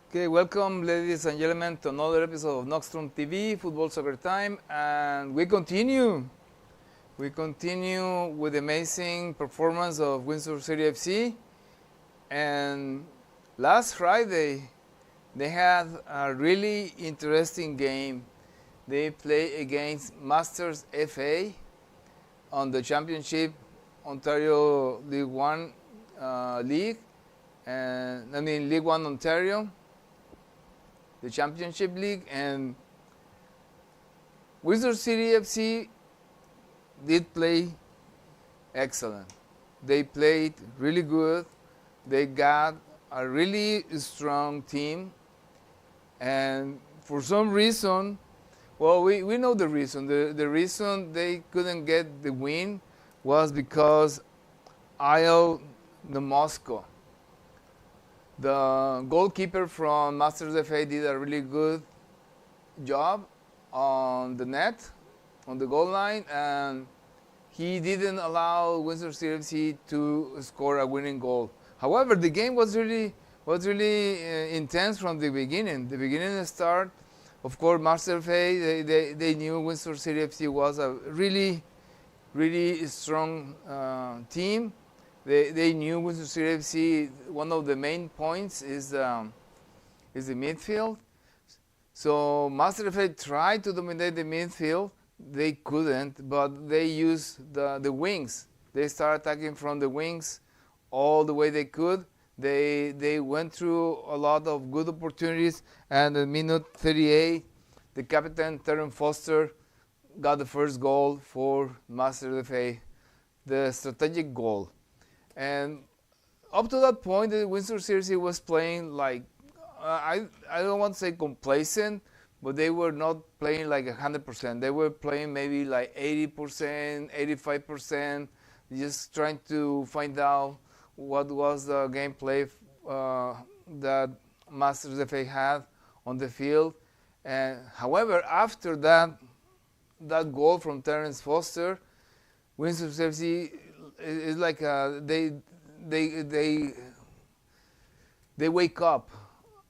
Okay, welcome ladies and gentlemen to another episode of NoxtromTV, Football Soccer Time, and we continue. We continue with the amazing performance of Windsor City FC, and last Friday they had a really interesting game. They play against Masters FA on the Championship Ontario League One League, and League One Ontario, the Championship League, and Windsor City FC did play excellent. They played really good. They got a really strong team, and for some reason, well, we know the reason. The reason they couldn't get the win was because IL the Moscow. The goalkeeper from Masters FA did a really good job on the net, on the goal line, and he didn't allow Windsor City FC to score a winning goal. However, the game was really intense from the beginning. The beginning start, of course, Masters FA, they knew Windsor City FC was a really strong team. They knew Windsor City FC, one of the main points is the midfield. So Masters FA tried to dominate the midfield. They couldn't, but they used the wings. They started attacking from the wings all the way they could. They went through a lot of good opportunities, and in minute 38, the captain, Terence Foster, got the first goal for Masters FA, the strategic goal. And up to that point, the Windsor City was playing like, I don't want to say complacent, but they were not playing like 100%. They were playing maybe like 80%, 85%, just trying to find out what was the gameplay that Masters FA had on the field. And however, after that goal from Terence Foster, Windsor FC is like they wake up.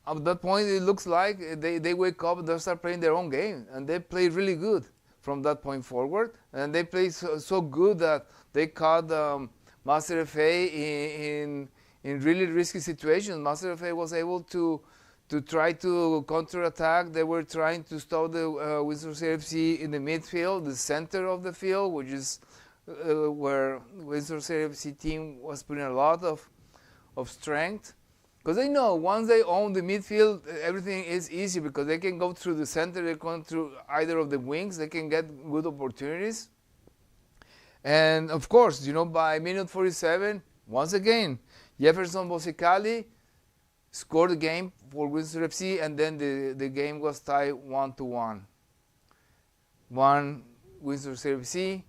At that point, it looks like they wake up and they start playing their own game, and they play really good from that point forward. And they play so good that they caught Master FA in really risky situations. Master FA was able to try to counter-attack. They were trying to stop the Windsor FC in the midfield, the center of the field, which is where Windsor FC team was putting a lot of strength. Because they know once they own the midfield, everything is easy because they can go through the center, they can go through either of the wings, they can get good opportunities. And of course, by minute 47, once again, Jefferson Bosicali scored the game for Windsor FC, and then the game was tied 1-1. One Windsor FC,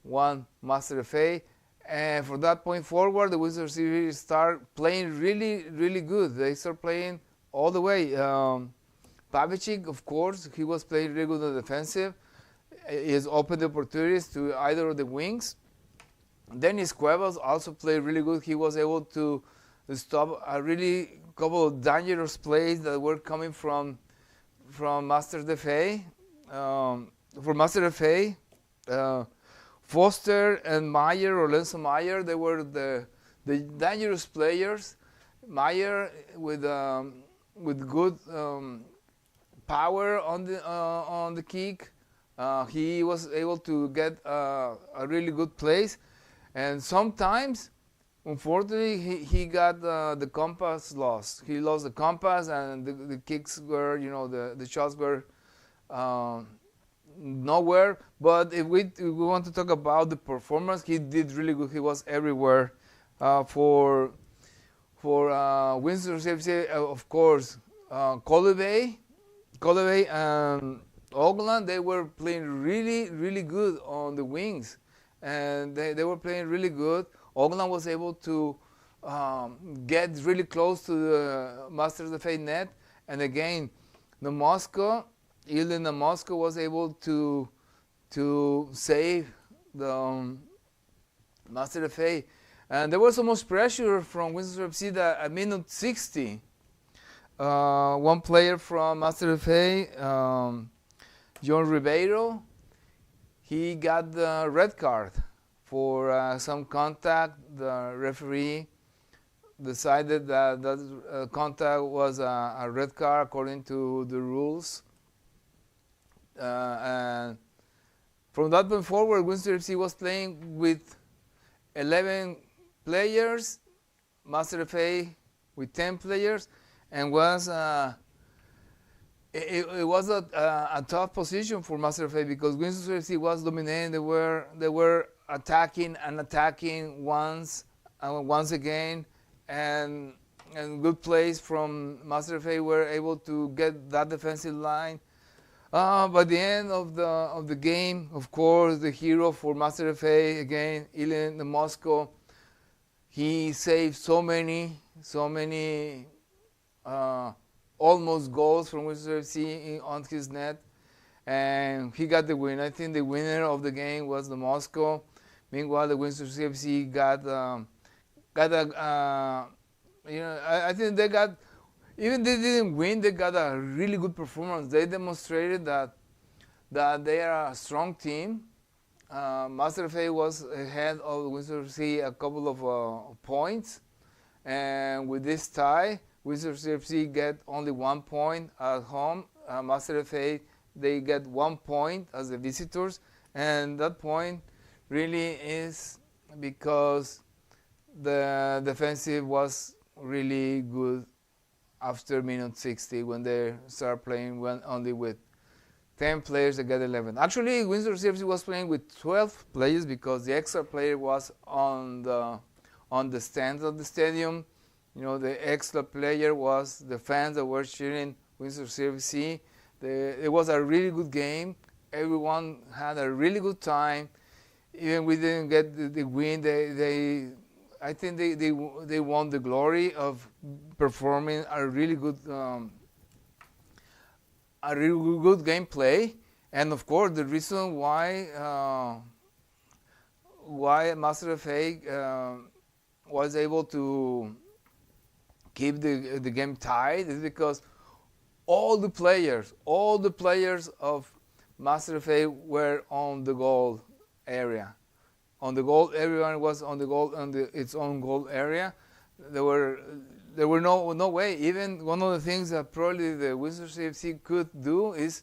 one Master FA, and from that point forward, the Windsor City start playing really good. They start playing all the way. Pavicic, of course, he was playing really good on the defensive. He has opened the opportunities to either of the wings. Dennis Cuevas also played really good. He was able to stop a really couple of dangerous plays that were coming from Master FA. For Master FA, Foster and Meyer, or Lenzo Meyer, they were the dangerous players. Meyer with good power on the kick. He was able to get a really good place, and sometimes, unfortunately, he got the compass lost. He lost the compass, and the kicks were, the shots were nowhere. But if we want to talk about the performance, he did really good. He was everywhere. For Windsor FC, of course, Colibay and Ogland, they were playing really good on the wings, and they were playing really good. Ogland was able to get really close to the Masters FA net, and again, the Moscow was able to save the Master FA. And there was so much pressure from Windsor FC that at minute 60, one player from Master FA, John Ribeiro, he got the red card for some contact. The referee decided that that contact was a red card according to the rules. And from that point forward, Windsor FC was playing with 11 players, Master FA with 10 players, and was it was a tough position for Master FA because Windsor FC was dominating. They were attacking and attacking once again, and good plays from Master FA were able to get that defensive line. By the end of the game, of course, the hero for Master FA again, Ilan the Moscow, he saved so many almost goals from Windsor FC on his net, and he got the win. I think the winner of the game was the Moscow. Meanwhile, the Windsor FC got a I think they got. Even they didn't win, they got a really good performance. They demonstrated that they are a strong team. Master FA was ahead of Windsor FC a couple of points, and with this tie, Windsor FC get only 1 point at home. Master FA, they get 1 point as the visitors, and that point really is because the defensive was really good after minute 60 when they start playing only with 10 players, they get 11. Actually, Windsor FC was playing with 12 players because the extra player was on the stands of the stadium. You know, the extra player was the fans that were cheering Windsor FC. It was a really good game. Everyone had a really good time. Even we didn't get the win, I think they won the glory of performing a really good gameplay, and of course the reason why Master FA was able to keep the game tied is because all the players of Master FA were on the goal area. On the goal, everyone was on the goal its own goal area. There were no way. Even one of the things that probably the Windsor FC could do is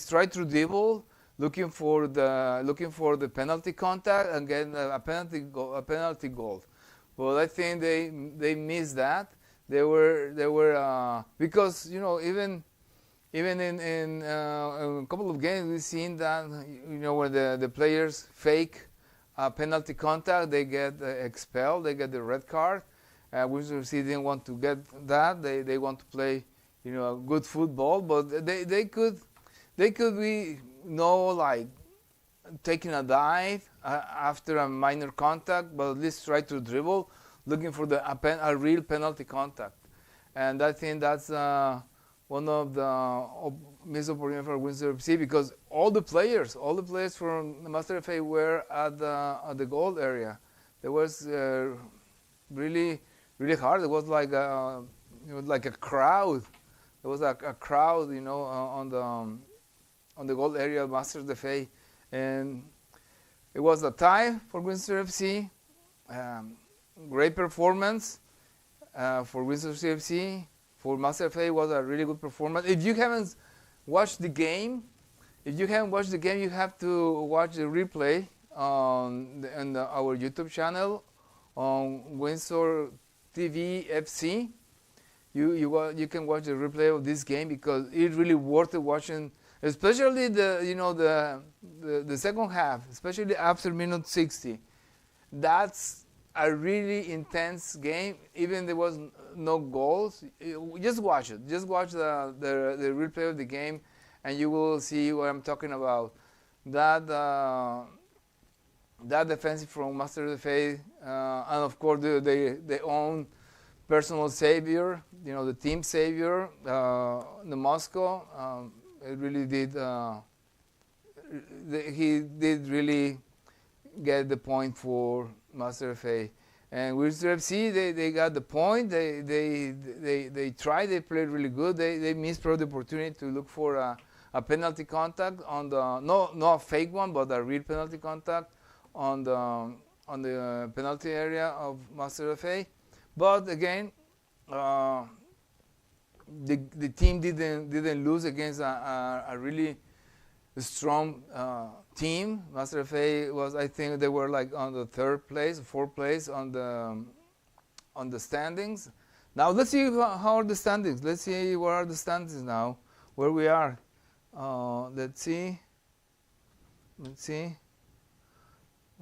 try to dribble, looking for the penalty contact and get a penalty goal. But I think they missed that. They were because even in a couple of games we've seen that where the players fake penalty contact, they get expelled, they get the red card. Windsor FC didn't want to get that. They want to play good football, but they could be like taking a dive after a minor contact, but at least try to dribble, looking for a real penalty contact. And I think that's one of the missed opportunities for Windsor FC because all the players from the Master FA were at the goal area. There was really hard. It was like a crowd. There was a crowd, on the goal area of Master FA, and it was a tie for Windsor FC. Great performance for Windsor FC. For Master FA was a really good performance. If you haven't watched the game, you have to watch the replay on our YouTube channel on NoxtromTV FC. You can watch the replay of this game because it's really worth watching, especially the second half, especially after minute 60. That's a really intense game. Even there was no goals. Just watch it. Just watch the replay of the game, and you will see what I'm talking about. That defensive from Master FA, and of course their own personal savior, the team savior, the Moscow. It really did. He did really get the point for Master FA. And Windsor FC, they got the point. They tried. They played really good. They missed probably the opportunity to look for a penalty contact on the not a fake one, but a real penalty contact on the penalty area of Master FA. But again, the team didn't lose against a really strong team. Master FA was, I think, they were like on the third place, fourth place on the standings. Now let's see how are the standings. Let's see what are the standings now, where we are. Let's see.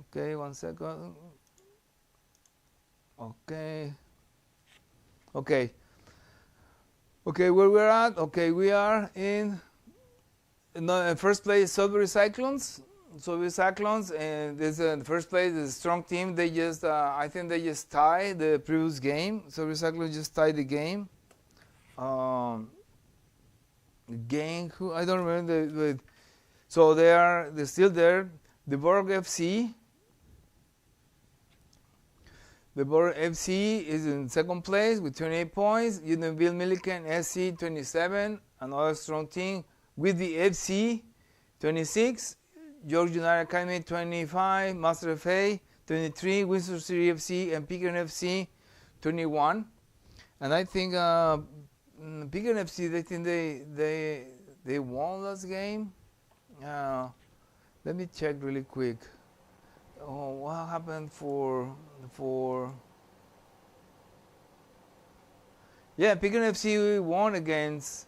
Okay, 1 second. Okay, where we're at. Okay, we are in first place, Sudbury Cyclones. And this in first place is a strong team. They just, I think they just tied the previous game. Sudbury Cyclones just tied the game. I don't remember. So they're still there. The Borough FC. The Borough FC is in second place with 28 points. Unionville Milliken SC 27, another strong team. With the FC 26, George United Academy 25, Master FA 23, Windsor City FC and Pickering FC 21. And I think Pickering FC, they think they won last game. Let me check really quick. Oh, what happened for Pickering FC won against.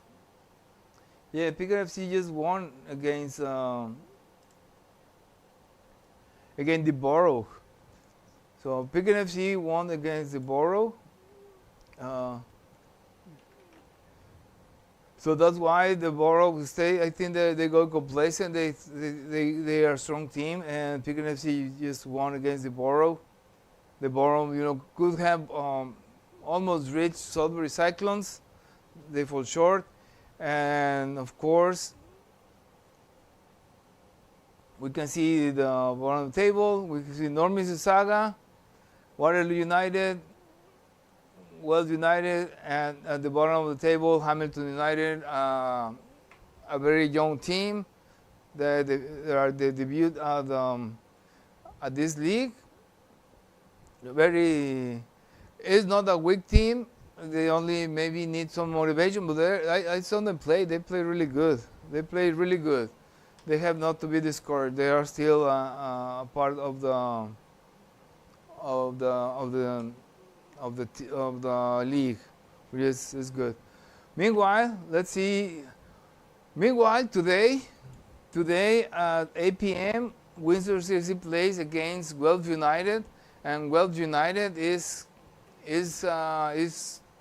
Yeah, Pickering FC just won against the Borough. So Pickering FC won against the Borough. So that's why the Borough stay. I think they go complacent. They are a strong team, and Pickering FC just won against the Borough. The Borough, could have almost reached Sudbury Cyclones. They fall short, and of course, we can see the bottom of the table. We can see North Mississauga, Waterloo United, Wells United, and at the bottom of the table, Hamilton United, a very young team. They debuted at this league. It's not a weak team. They only maybe need some motivation, but I saw them play. They play really good. They play really good. They have not to be discouraged. They are still a part of the league, which is good. Meanwhile, let's see. Meanwhile, today at 8 p.m., Windsor City plays against Wells United, and Wells United is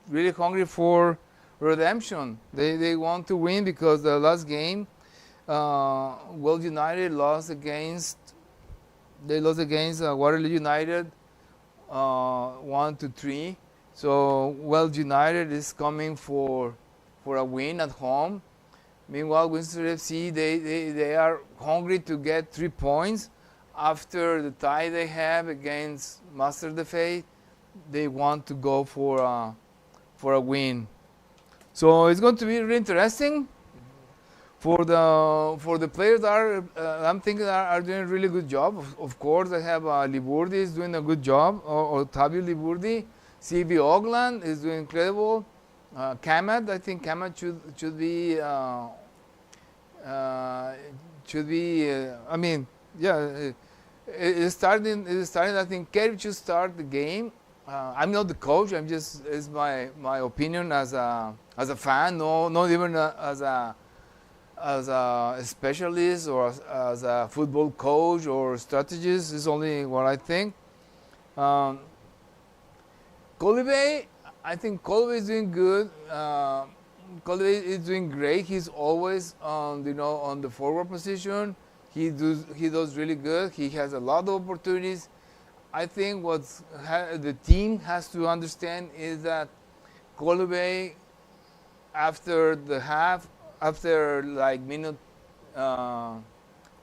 really hungry for redemption. They want to win because the last game, Wells United lost against Waterloo United 1-3. So Wells United is coming for a win at home. Meanwhile, Windsor FC they are hungry to get 3 points after the tie they have against Master FA. They want to go for a win. So it's going to be really interesting. For the players I'm thinking are doing a really good job. Of course, I have Liburdi is doing a good job, or Tabio Liburdi. CV Ogland is doing incredible. Kamat, I think Kamat should be. I mean, yeah, it's starting. I think Kerry should start the game. I'm not the coach. It's my opinion as a fan. No, not even as a specialist or as a football coach or strategist. Is only what I think. Colibay, I think Colibay is doing good. Colibay is doing great. He's always on the forward position. He does really good. He has a lot of opportunities. I think what the team has to understand is that Colibay, after the half, after like minute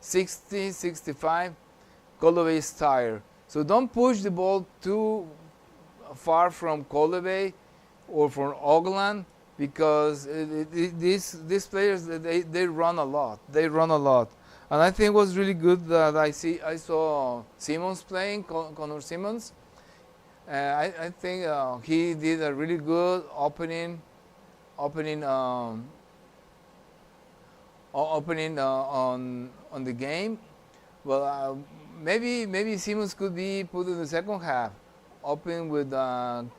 60, 65, Colibay is tired. So don't push the ball too far from Colder Bay or from Auckland, because these players, they run a lot. They run a lot. And I think it was really good that I saw Simmons playing, Connor Simmons. I think he did a really good opening on the game. Well, maybe Simmons could be put in the second half, open with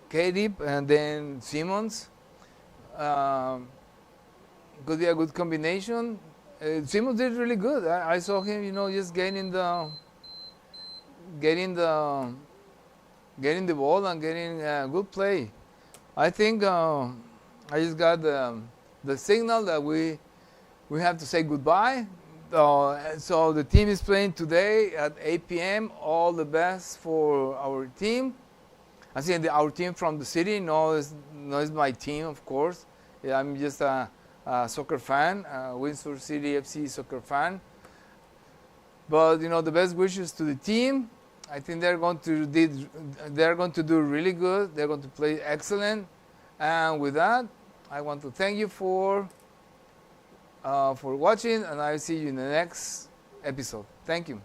K-Dip and then Simmons. Could be a good combination. Simmons did really good. I saw him, just getting the ball and getting good play. I think I just got the signal that we have to say goodbye. So the team is playing today at 8 p.m. All the best for our team. I think our team from the city. No, it's my team, of course. Yeah, I'm just a soccer fan, Windsor City FC soccer fan. But the best wishes to the team. I think they're going to do really good. They're going to play excellent. And with that, I want to thank you for watching, and I'll see you in the next episode. Thank you.